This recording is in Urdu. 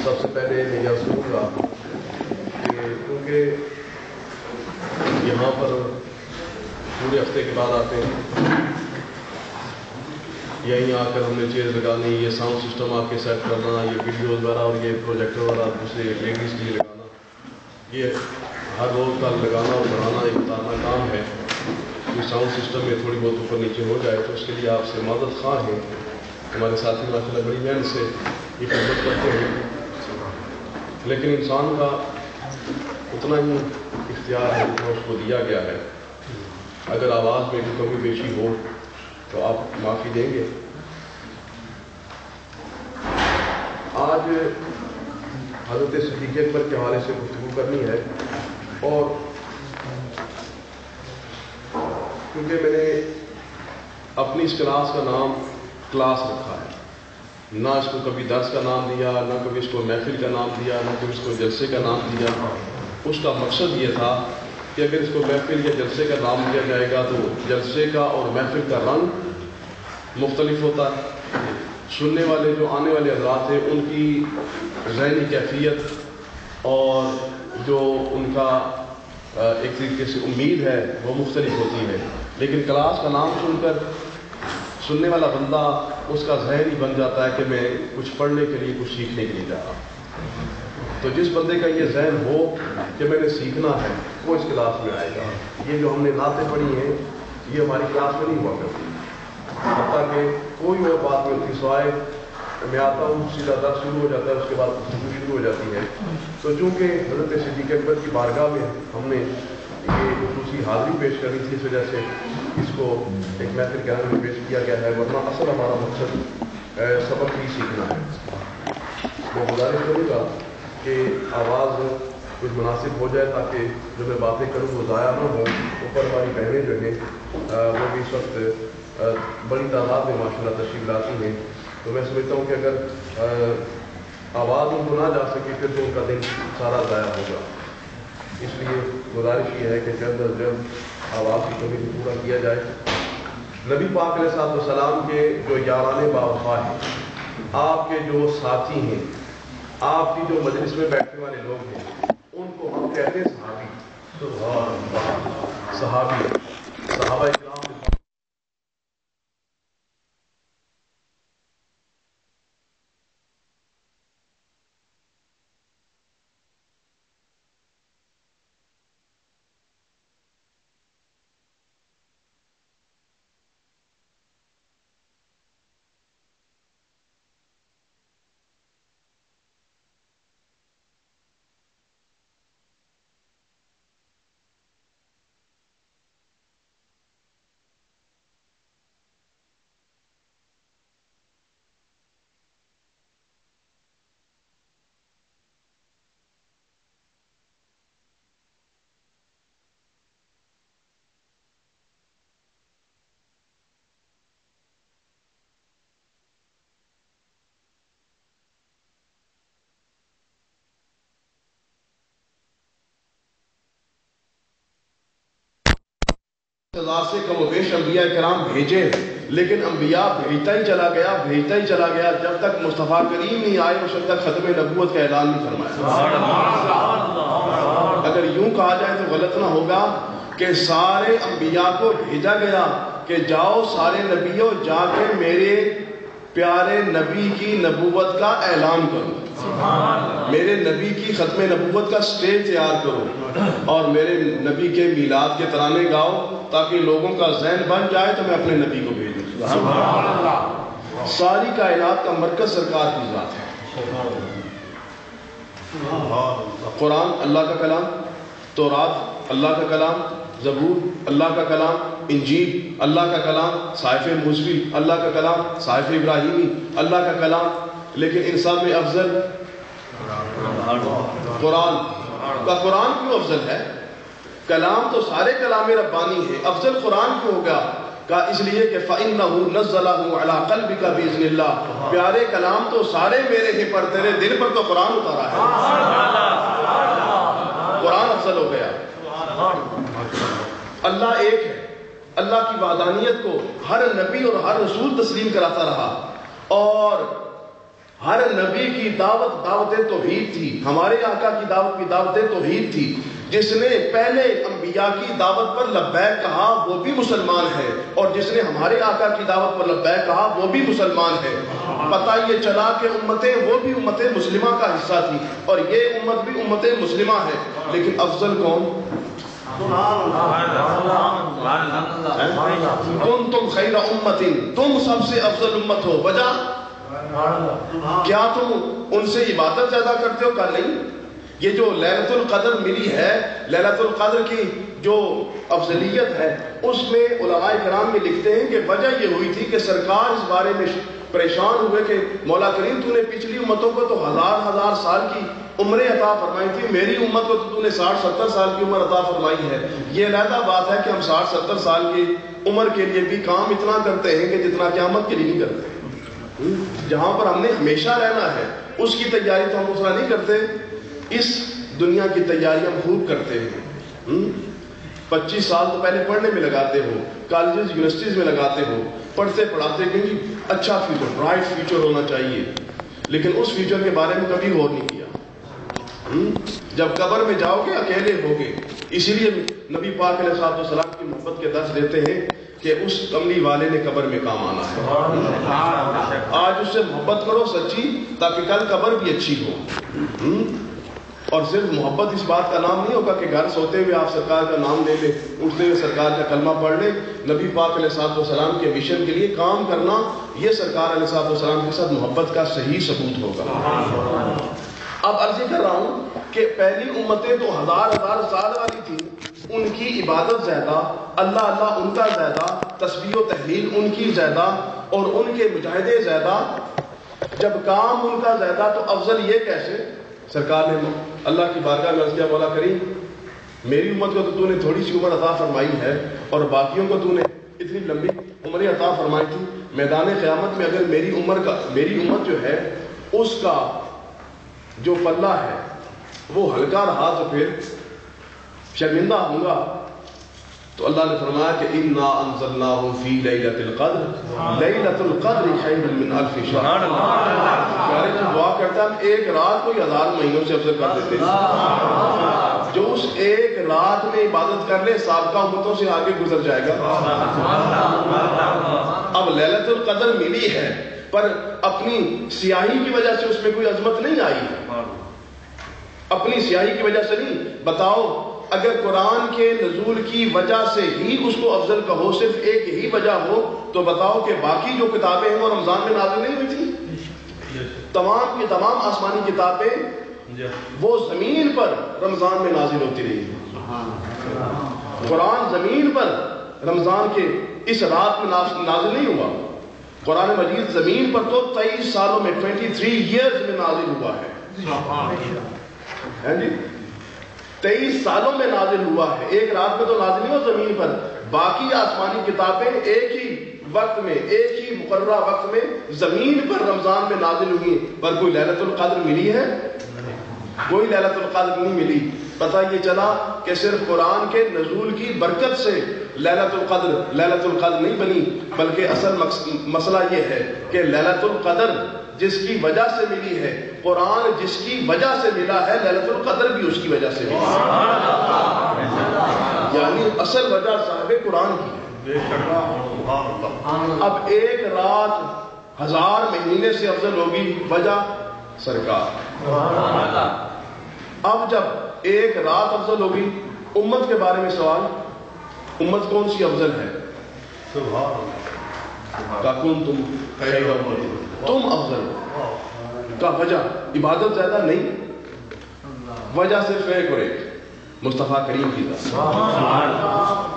سب سے پہلے میں یہ سنوں گا کہ کیونکہ یہاں پر پورے ہفتے کے بعد آتے ہیں، یہیں آ کر ہم نے چیئر لگانی، یہ ساؤنڈ سسٹم آ کے سیٹ کرنا، یہ ویڈیوز وغیرہ اور یہ پروجیکٹر وغیرہ دوسرے لیڈیز کے لیے لگانا، یہ ہر روز کا لگانا اور بڑھانا ایک اتارنا کام ہے۔ کہ ساؤنڈ سسٹم میں تھوڑی بہت اوپر نیچے ہو جائے تو اس کے لیے آپ سے مدد خواہ ہیں۔ ہمارے ساتھی ماشاء اللہ بڑی محنت سے یہ خدمت کرتے ہیں، لیکن انسان کا اتنا ہی اختیار ہے جتنا اس کو دیا گیا ہے۔ اگر آواز میں کوئی کمی بیشی ہو تو آپ معافی دیں گے۔ آج حضرت صدیق اکبر کے حوالے سے گفتگو کرنی ہے، اور کیونکہ میں نے اپنی اس کلاس کا نام کلاس رکھا ہے، نہ اس کو کبھی درس کا نام دیا، نہ کبھی اس کو محفل کا نام دیا، نہ کبھی اس کو جلسے کا نام دیا۔ اس کا مقصد یہ تھا کہ اگر اس کو محفل یا جلسے کا نام دیا جائے گا تو جلسے کا اور محفل کا رنگ مختلف ہوتا ہے، سننے والے جو آنے والے حضرات ہیں ان کی ذہنی کیفیت اور جو ان کا ایک طریقے سے امید ہے وہ مختلف ہوتی ہے۔ لیکن کلاس کا نام سن کر سننے والا بندہ اس کا ذہن ہی بن جاتا ہے کہ میں کچھ پڑھنے کے لیے، کچھ سیکھنے کے لیے جا رہا ہوں۔ تو جس بندے کا یہ ذہن ہو کہ میں نے سیکھنا ہے وہ اس کلاس میں آئے گا۔ یہ جو ہم نے نعتیں پڑھی ہیں یہ ہماری کلاس میں نہیں ہوا کرتی، حتیٰ کہ کوئی اور بات نہیں ہوتی سوائے میں آتا ہوں سیدھا درس شروع ہو جاتا ہے، اس کے بعد گفتگو شروع ہو جاتی ہے۔ تو چونکہ حضرت صدیق اکبر کی بارگاہ میں ہم نے یہ خصوصی حاضری پیش کرنی تھی، اس وجہ سے اس کو ایک محفل کے اندر میں پیش کیا گیا ہے، ورنہ اصل ہمارا مقصد سبق ہی سیکھنا ہے۔ میں گزارش کروں گا کہ آواز کچھ مناسب ہو جائے تاکہ جو میں باتیں کروں وہ ضائع نہ ہوں۔ اوپر ہماری بہنیں جو ہیں وہ بھی اس وقت بڑی تعداد میں ماشاء اللہ تشریف لاتی ہیں، تو میں سمجھتا ہوں کہ اگر آواز ان کو نہ جا سکے پھر تو ان کا دن سارا ضائع ہوگا۔ اس لیے گزارش یہ ہے کہ جلد از جلد آواز کی کمی کو پورا کیا جائے۔ نبی پاک علیہ السلام کے جو یاران باوفا ہیں، آپ کے جو ساتھی ہیں، آپ کی جو مجلس میں بیٹھنے والے لوگ ہیں، ان کو ہم کہتے ہیں صحابی۔ سبحان اللہ، صحابی، صحابہ کرام۔ سے کم و بیش انبیاء کرام بھیجے، لیکن انبیاء بھیجتا ہی چلا گیا جب تک مصطفیٰ کریم نہیں آئے اس وقت تک ختم نبوت کا اعلان نہیں فرمایا۔ اگر یوں کہا جائے تو غلط نہ ہوگا کہ سارے انبیاء کو بھیجا گیا کہ جاؤ سارے نبیوں جا کے میرے پیارے نبی کی نبوت کا اعلان کرو، میرے نبی کی ختم نبوت کا سٹیج تیار کرو، اور میرے نبی کے میلاد کے ترانے گاؤ تاکہ لوگوں کا ذہن بن جائے تو میں اپنے نبی کو بھیجوں۔ ساری کائنات کا مرکز سرکار کی ذات ہے۔ قرآن اللہ کا کلام، تورات اللہ کا کلام، زبور اللہ کا کلام، انجیل اللہ کا کلام، صحائف موسوی اللہ کا کلام، صحائف ابراہیمی اللہ کا کلام، لیکن ان سب میں افضل قرآن کا قرآن کیوں افضل ہے؟ کلام تو سارے کلام ربانی ہے، افضل قرآن کیوں ہوگا؟ کہا اس لیے کہ فَإِنَّهُ نَزَّلَهُ عَلَىٰ قَلْبِكَ بِإِذْنِ اللَّهِ، پیارے کلام تو سارے میرے ہیں پر تیرے دل پر تو قرآن اتارا ہے، قرآن افضل ہو گیا۔ اللہ ایک ہے، اللہ کی وحدانیت کو ہر نبی اور ہر رسول تسلیم کراتا رہا، اور ہر نبی کی دعوت توحید تھی، ہمارے آقا کی دعوت بھی دعوت توحید تھی۔ جس نے پہلے انبیاء کی دعوت پر لبیک کہا وہ بھی مسلمان ہے، اور جس نے ہمارے آقا کی دعوت پر لبیک کہا وہ بھی مسلمان ہے۔ پتہ یہ چلا کہ امتیں وہ بھی امت مسلمہ کا حصہ تھی، اور یہ امت بھی امت مسلمہ ہے، لیکن افضل کون؟ کنتم خیر امت، تم سب سے افضل امت ہو۔ وجہ کیا تم ان سے عبادت زیادہ کرتے ہو؟ کہا نہیں، یہ جو لیلۃ القدر ملی ہے، لیلۃ القدر کی جو افضلیت ہے، اس میں علماء کرام میں لکھتے ہیں کہ وجہ یہ ہوئی تھی کہ سرکار اس بارے میں پریشان ہوئے کہ مولا کریم تو نے پچھلی امتوں کو تو ہزار سال کی عمریں عطا فرمائی تھی، میری امت کو تو نے 60-70 سال کی عمر عطا فرمائی ہے۔ یہ علیحدہ بات ہے کہ ہم 60-70 سال کی عمر کے لیے بھی کام اتنا کرتے ہیں کہ جتنا قیامت کے لیے نہیں کرتے۔ جہاں پر ہم نے ہمیشہ رہنا ہے اس کی تیاری تو ہم اتنا نہیں کرتے، اس دنیا کی تیاری ہم خوب کرتے ہیں۔ 25 سال تو پہلے پڑھنے میں لگاتے ہو، کالجز یونیورسٹیز میں لگاتے ہو، پڑھتے پڑھاتے کیونکہ اچھا فیوچر، برائٹ فیوچر ہونا چاہیے، لیکن اس فیوچر کے بارے میں کبھی غور نہیں کیا۔ جب قبر میں جاؤ گے اکیلے ہوگے، اسی لیے نبی پاک علیہ الصلوۃ والسلام کی محبت کے درس دیتے ہیں کہ اس کملی والے نے قبر میں کام آنا ہے۔ آج اس سے محبت کرو سچی، تاکہ کل قبر بھی اچھی ہو۔ اور صرف محبت اس بات کا نام نہیں ہوگا کہ گھر سوتے ہوئے آپ سرکار کا نام لے لیں، اٹھتے ہوئے سرکار کا کلمہ پڑھ لیں۔ نبی پاک علیہ الصلوۃ والسلام کے مشن کے لیے کام کرنا، یہ سرکار علیہ الصلوۃ والسلام کے ساتھ محبت کا صحیح ثبوت ہوگا۔ اب عرض کر رہا ہوں کہ پہلی امتیں تو ہزار سال والی تھیں، ان کی عبادت زیادہ، اللہ ان کا زیادہ، تسبیح و تحلیل ان کی زیادہ، اور ان کے مجاہدے زیادہ۔ جب کام ان کا زیادہ تو افضل یہ کیسے؟ سرکار نے اللہ کی بارگاہ میں عرض کیا، مولا کریم میری امت کو تو نے تھوڑی سی عمر عطا فرمائی ہے، اور باقیوں کو تو نے اتنی لمبی عمریں عطا فرمائی تھی، میدان قیامت میں اگر میری امت جو ہے اس کا جو پلہ ہے وہ ہلکا رہا تو پھر شرمندہ ہوں گا۔ تو اللہ نے فرمایا کہ اِنَّا أَنزَلْنَاهُ فِي لَيْلَةِ الْقَدْرِ لَيْلَةُ الْقَدْرِ خَيْرٌ مِّنْ أَلْفِ شَهْرٍ۔ پیارے جو دعا کرتا ہے ایک رات کو 1000 مہینوں سے افضل کر دیتے ہیں۔ جو اس ایک رات میں عبادت کر لے سابقہ امتوں سے آگے گزر جائے گا۔ اب لیلۃ القدر ملی ہے پر اپنی سیاہی کی وجہ سے اس میں کوئی عظمت نہیں آئی، اپنی سیاہی کی وجہ سے نہیں۔ بتاؤ اگر قرآن کے نزول کی وجہ سے ہی اس کو افضل کہو، صرف ایک ہی وجہ ہو، تو بتاؤ کہ باقی جو کتابیں ہیں وہ رمضان میں نازل نہیں ہوئی تھی؟ تمام کی تمام آسمانی کتابیں وہ زمین پر رمضان میں نازل ہوتی رہی۔ قرآن زمین پر رمضان کے اس رات میں نازل نہیں ہوا، قرآن مجید زمین پر تو 23 سالوں میں 23 ایئرز میں نازل ہوا ہے جی، 23 سالوں میں نازل ہوا ہے، ایک رات میں تو نازل نہیں ہوا زمین پر۔ باقی آسمانی کتابیں ایک ہی وقت میں، ایک ہی مقررہ وقت میں زمین پر رمضان میں نازل ہوئی، پر کوئی لیلۃ القدر ملی ہے؟ کوئی لیلۃ القدر نہیں ملی۔ پتہ یہ چلا کہ صرف قرآن کے نزول کی برکت سے لیلۃ القدر نہیں بنی، بلکہ اصل مسئلہ یہ ہے کہ لیلۃ القدر جس کی وجہ سے ملی ہے، قرآن جس کی وجہ سے ملا ہے، لیلۃ القدر بھی اس کی وجہ سے ملی ہے، یعنی اصل وجہ صاحب قرآن کی ہے۔ اب ایک رات 1000 مہینے سے افضل ہوگی، وجہ سرکار۔ اب جب ایک رات افضل ہوگی، امت کے بارے میں سوال، امت کون سی افضل ہے؟ تم خیر امت، تم افضل کا وجہ عبادت زیادہ نہیں، وجہ صرف ایک اور ایک، مصطفیٰ کریم کی ذات۔